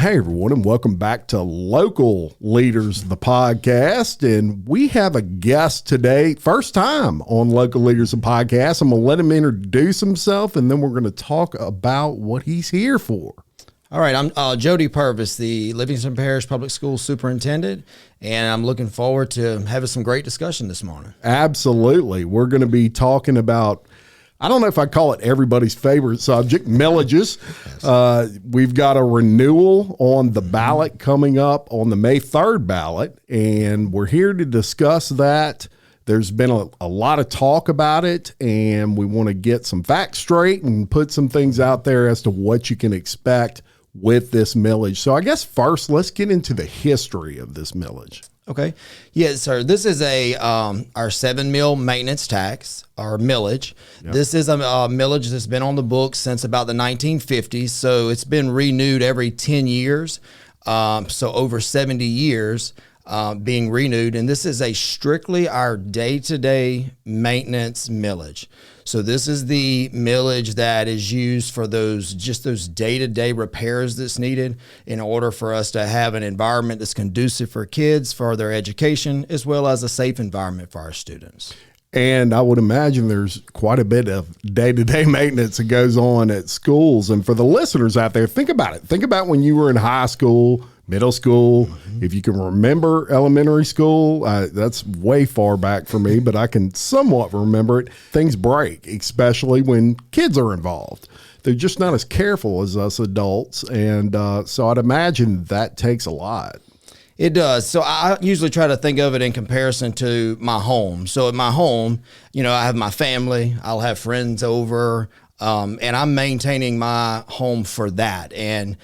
Hey everyone, and welcome back to Local Leaders, the podcast. And we have a guest today, first time on Local Leaders, the podcast. I'm going to let him introduce himself, and then we're going to talk about what he's here for. All right, I'm Jody Purvis, the Livingston Parish Public Schools Superintendent, and I'm looking forward to having some great discussion this morning. Absolutely. We're going to be talking about, I don't know if I call it everybody's favorite subject, millages. We've got a renewal on the ballot coming up on the May 3rd ballot, and we're here to discuss that. There's been a lot of talk about it, and we want to get some facts straight and put some things out there as to what you can expect with this millage. So I guess first, let's get into the history of this millage. Okay. Yes, sir. This is our 7 mil maintenance tax, our millage. Yep. This is a millage that's been on the books since about the 1950s. So it's been renewed every 10 years. So over 70 years being renewed. And this is strictly our day-to-day maintenance millage. So this is the millage that is used for those day-to-day repairs that's needed in order for us to have an environment that's conducive for kids, for their education, as well as a safe environment for our students. And I would imagine there's quite a bit of day-to-day maintenance that goes on at schools. And for the listeners out there, think about it. Think about when you were in high school, middle school. Mm-hmm. If you can remember elementary school, that's way far back for me, but I can somewhat remember it. Things break, especially when kids are involved. They're just not as careful as us adults. And so I'd imagine that takes a lot. It does. So I usually try to think of it in comparison to my home. So at my home, I have my family, I'll have friends over, and I'm maintaining my home for that. And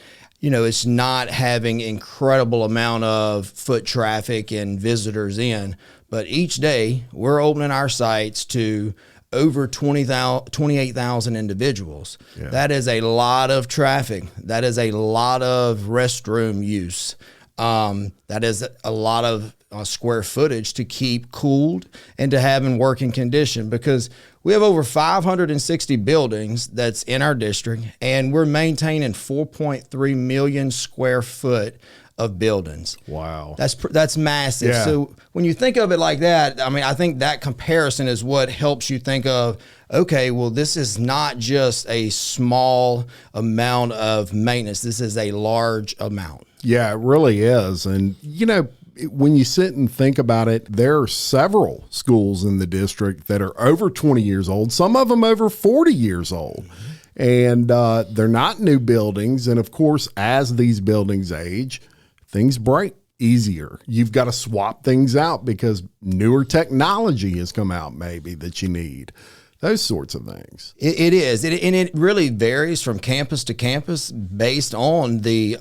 it's not having incredible amount of foot traffic and visitors in, but each day we're opening our sites to over 28,000 individuals. Yeah. That is a lot of traffic. That is a lot of restroom use. That is a lot of square footage to keep cooled and to have in working condition, because we have over 560 buildings that's in our district, and we're maintaining 4.3 million square foot of buildings. Wow. That's massive. Yeah. So when you think of it like that, I think that comparison is what helps you think of, okay, well, this is not just a small amount of maintenance. This is a large amount. Yeah, it really is. And, when you sit and think about it, there are several schools in the district that are over 20 years old, some of them over 40 years old. And they're not new buildings. And, of course, as these buildings age, things break easier. You've got to swap things out because newer technology has come out maybe that you need. Those sorts of things. It is. And it really varies from campus to campus based on the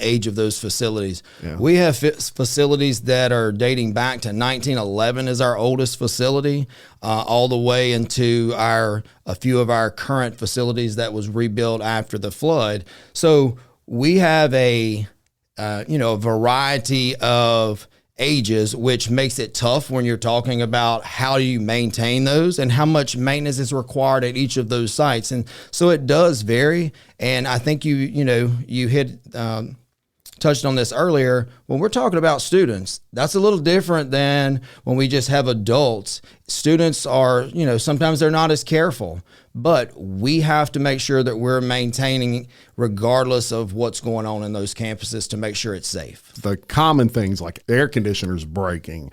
age of those facilities. Yeah. We have facilities that are dating back to 1911 as our oldest facility, all the way into a few of our current facilities that was rebuilt after the flood. So we have a variety of ages, which makes it tough when you're talking about how do you maintain those and how much maintenance is required at each of those sites. And so it does vary. And I think you touched on this earlier. When we're talking about students, that's a little different than when we just have adults. Students are, sometimes they're not as careful, but we have to make sure that we're maintaining regardless of what's going on in those campuses to make sure it's safe. The common things like air conditioners breaking,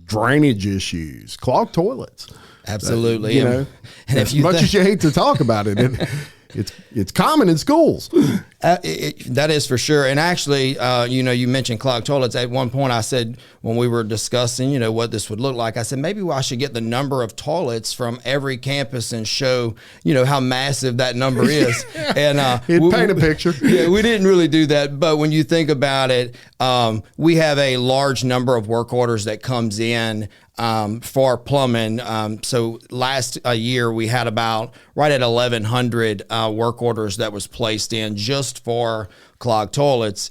drainage issues, clogged toilets. Absolutely. And as much as you hate to talk about it, it's common in schools. That is for sure. And actually, you mentioned clogged toilets. At one point I said, when we were discussing, what this would look like, I said, maybe I should get the number of toilets from every campus and show, how massive that number is. And it'd paint a picture. Yeah, we didn't really do that. But when you think about it, we have a large number of work orders that comes in for plumbing. So last year we had about right at 1,100 work orders that was placed in just for clogged toilets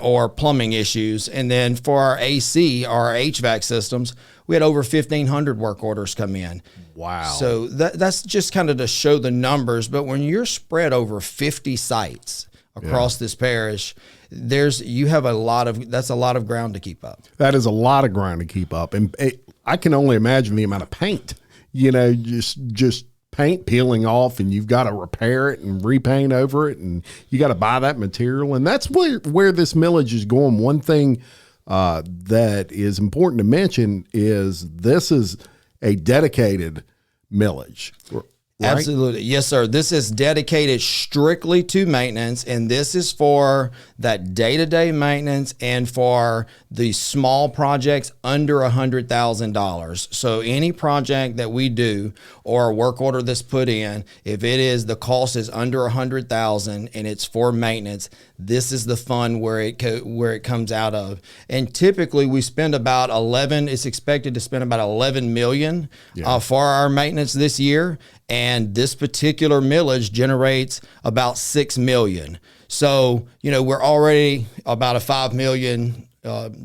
or plumbing issues. And then for our AC, our HVAC systems, we had over 1,500 work orders come in. Wow. So that's just kind of to show the numbers. But when you're spread over 50 sites, across this parish, you have that's a lot of ground to keep up. That is a lot of ground to keep up. And I can only imagine the amount of paint, just paint peeling off, and you've got to repair it and repaint over it, and you got to buy that material. And that's where this millage is going. One thing that is important to mention is this is a dedicated millage. Right? Absolutely. Yes, sir. This is dedicated strictly to maintenance, and this is for that day-to-day maintenance and for the small projects under $100,000. So any project that we do or a work order that's put in, if the cost is under $100,000 and it's for maintenance, this is the fund where it comes out of. And typically we spend about it's expected to spend about $11 million for our maintenance this year. And this particular millage generates about $6 million. So, we're already about a $5 million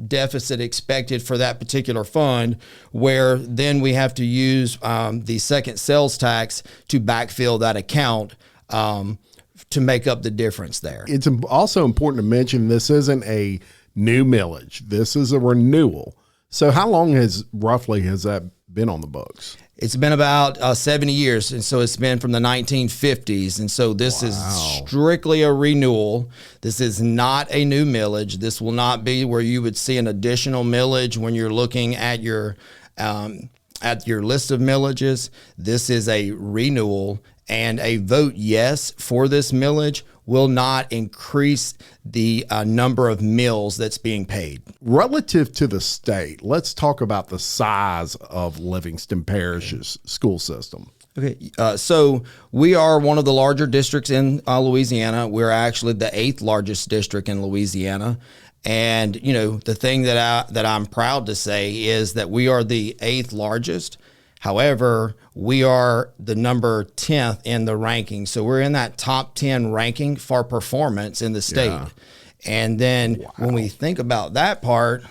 deficit expected for that particular fund, where then we have to use the second sales tax to backfill that account to make up the difference there. It's also important to mention this isn't a new millage. This is a renewal. So how long roughly has that been on the books? It's been about 70 years, and so it's been from the 1950s, and so this is strictly a renewal. This is not a new millage. This will not be where you would see an additional millage when you're looking at your list of millages. This is a renewal, and a vote yes for this millage will not increase the number of mills that's being paid. Relative to the state, let's talk about the size of Livingston Parish's school system. Okay, so we are one of the larger districts in Louisiana. We're actually the 8th largest district in Louisiana. And, the thing that I'm proud to say is that we are the 8th largest. However, we are the number 10th in the ranking. So we're in that top 10 ranking for performance in the state. Yeah. And then when we think about that part,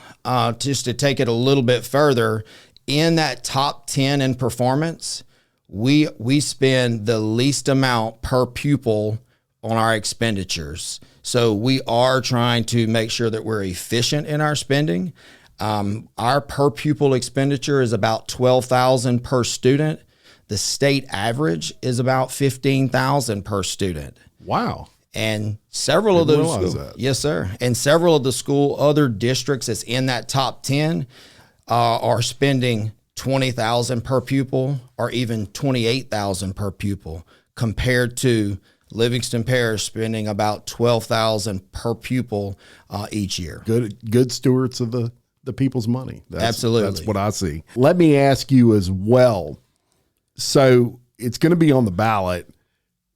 just to take it a little bit further, in that top 10 in performance, we spend the least amount per pupil on our expenditures. So we are trying to make sure that we're efficient in our spending. Our per pupil expenditure is about $12,000 per student. The state average is about $15,000 per student. Wow. And several of those schools, yes, sir. And several of the other districts that's in that top 10 are spending $20,000 per pupil or even $28,000 per pupil, compared to Livingston Parish spending about $12,000 per pupil each year. Good stewards of the people's money. Absolutely. That's what I see. Let me ask you as well. So it's going to be on the ballot.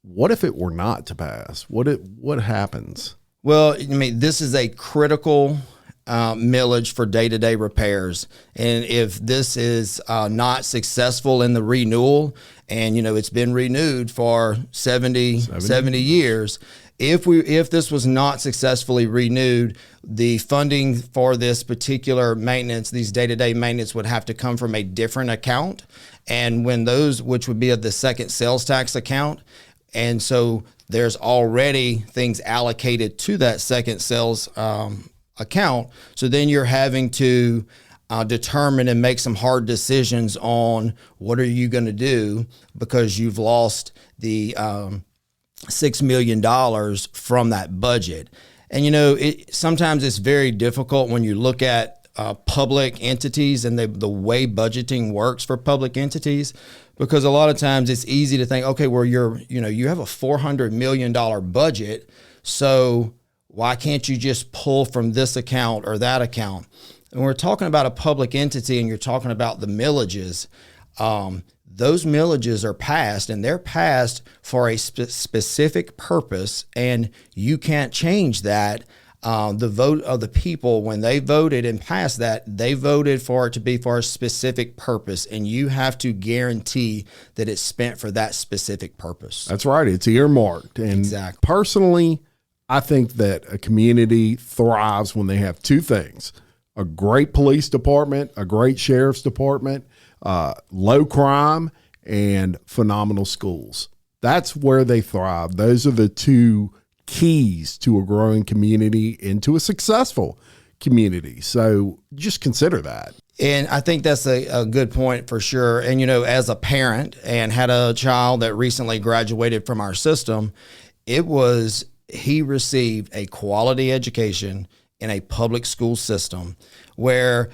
What if it were not to pass? What happens? Well, this is a critical millage for day-to-day repairs. And if this is not successful in the renewal, and, it's been renewed for 70 years, if this was not successfully renewed, the funding for this particular maintenance, these day-to-day maintenance, would have to come from a different account. And which would be the second sales tax account. And so there's already things allocated to that second sales account. So then you're having to determine and make some hard decisions on what are you going to do, because you've lost the $6 million from that budget. And, sometimes it's very difficult when you look at public entities and the way budgeting works for public entities, because a lot of times it's easy to think, okay, well, you have a $400 million budget, so why can't you just pull from this account or that account? And we're talking about a public entity, and you're talking about the millages. Those millages are passed, and they're passed for a specific purpose, and you can't change that. The vote of the people, when they voted and passed that, they voted for it to be for a specific purpose, and you have to guarantee that it's spent for that specific purpose. That's right. It's earmarked. And exactly. Personally, I think that a community thrives when they have two things: a great police department, a great sheriff's department, low crime, and phenomenal schools. That's where they thrive. Those are the two keys to a growing community into a successful community. So just consider that. And I think that's a good point for sure. And, you know, as a parent and had a child that recently graduated from our system, he received a quality education in a public school system where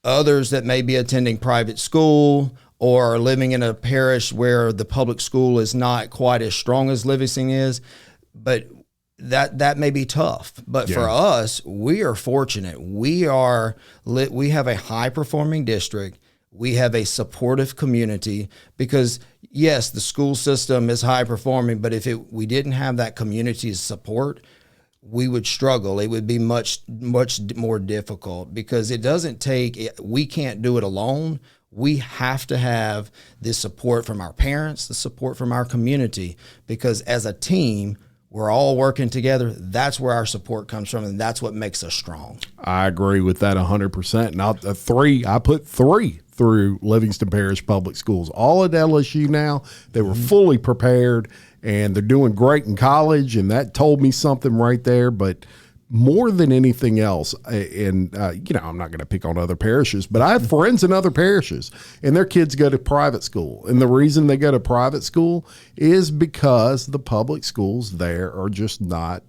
others that may be attending private school or living in a parish where the public school is not quite as strong as Livingston is, but that may be tough. But for us, we are fortunate. We have a high performing district. We have a supportive community because yes, the school system is high performing, but if we didn't have that community support, we would struggle. It would be much more difficult because we can't do it alone. We have to have the support from our parents, the support from our community, because as a team, we're all working together. That's where our support comes from, and that's what makes us strong. I agree with that 100%. Now, I put three through Livingston Parish Public Schools, all at LSU now. They were fully prepared, and they're doing great in college, and that told me something right there. But more than anything else, and I'm not going to pick on other parishes, but I have friends in other parishes, and their kids go to private school. And the reason they go to private school is because the public schools there are just not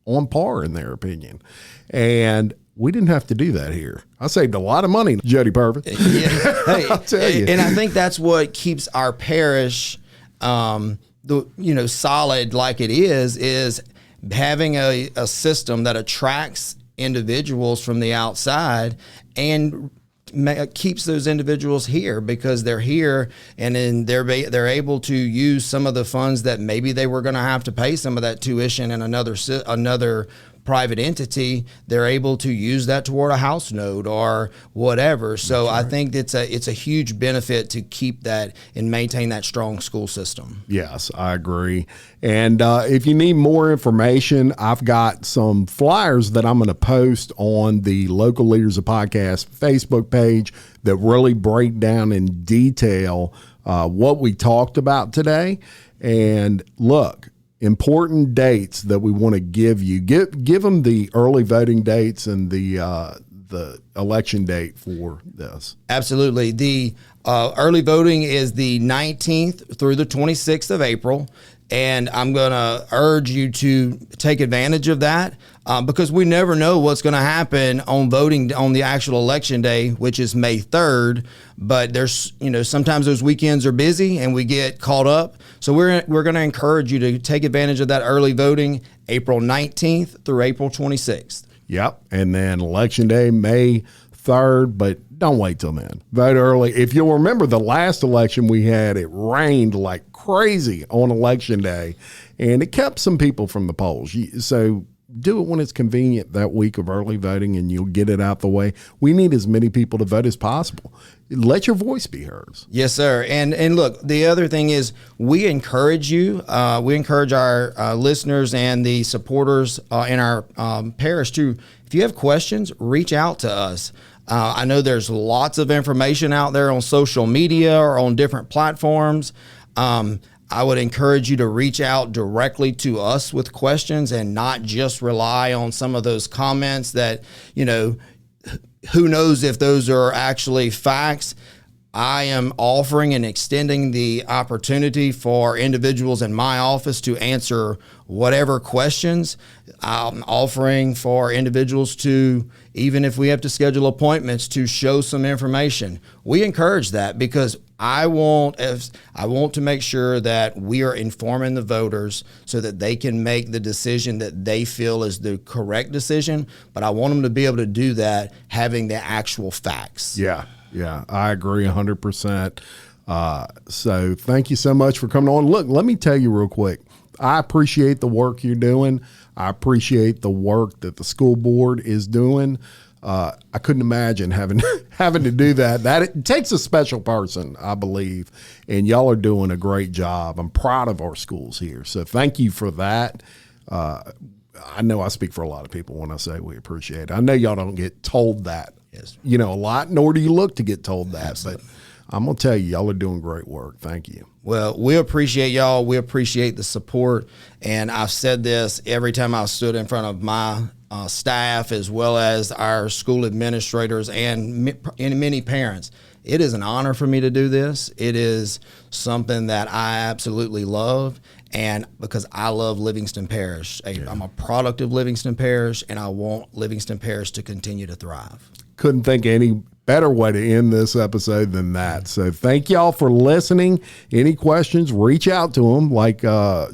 on par, in their opinion. And we didn't have to do that here. I saved a lot of money, Jody Purvis. Yeah. Hey, I'll tell you. And I think that's what keeps our parish, solid like it is having a system that attracts individuals from the outside and keeps those individuals here because they're here, and then they're able to use some of the funds that maybe they were going to have to pay some of that tuition in another private entity. They're able to use that toward a house note or whatever. So I think it's a huge benefit to keep that and maintain that strong school system. Yes, I agree. And if you need more information, I've got some flyers that I'm going to post on the Local Leaders of Podcast Facebook page that really break down in detail what we talked about today. And look, important dates that we want to give you. Give them the early voting dates and the election date for this. Absolutely. The early voting is the 19th through the 26th of April. And I'm going to urge you to take advantage of that because we never know what's going to happen on voting on the actual election day, which is May 3rd. But there's, sometimes those weekends are busy and we get caught up. So we're going to encourage you to take advantage of that early voting, April 19th through April 26th. Yep. And then election day, May 3rd, but don't wait till then. Vote early. If you'll remember the last election we had, it rained like crazy on election day, and it kept some people from the polls. So do it when it's convenient that week of early voting, and you'll get it out the way. We need as many people to vote as possible. Let your voice be heard. Yes, sir. And look, the other thing is we encourage you. We encourage our listeners and the supporters in our parish to, if you have questions, reach out to us. I know there's lots of information out there on social media or on different platforms. I would encourage you to reach out directly to us with questions and not just rely on some of those comments that, who knows if those are actually facts. I am offering and extending the opportunity for individuals in my office to answer whatever questions. I'm offering for individuals to, even if we have to schedule appointments, to show some information. We encourage that because I want to make sure that we are informing the voters so that they can make the decision that they feel is the correct decision. But I want them to be able to do that having the actual facts. Yeah, I agree 100%. So thank you so much for coming on. Look, let me tell you real quick. I appreciate the work you're doing. I appreciate the work that the school board is doing. I couldn't imagine having to do that. It takes a special person, I believe, and y'all are doing a great job. I'm proud of our schools here, so thank you for that. I know I speak for a lot of people when I say we appreciate it. I know y'all don't get told that, a lot, nor do you look to get told that. Absolutely. I'm going to tell you, y'all are doing great work. Thank you. Well, we appreciate y'all. We appreciate the support. And I've said this every time I stood in front of my staff, as well as our school administrators and many parents. It is an honor for me to do this. It is something that I absolutely love. And because I love Livingston Parish, I'm a product of Livingston Parish, and I want Livingston Parish to continue to thrive. Couldn't think of any better way to end this episode than that. So thank y'all for listening. Any questions, reach out to them, like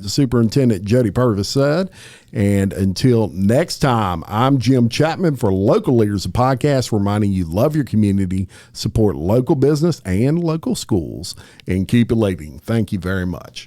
Superintendent Jody Purvis said. And until next time, I'm Jim Chapman for Local Leaders, a podcast reminding you love your community, support local business and local schools, and keep it leading. Thank you very much.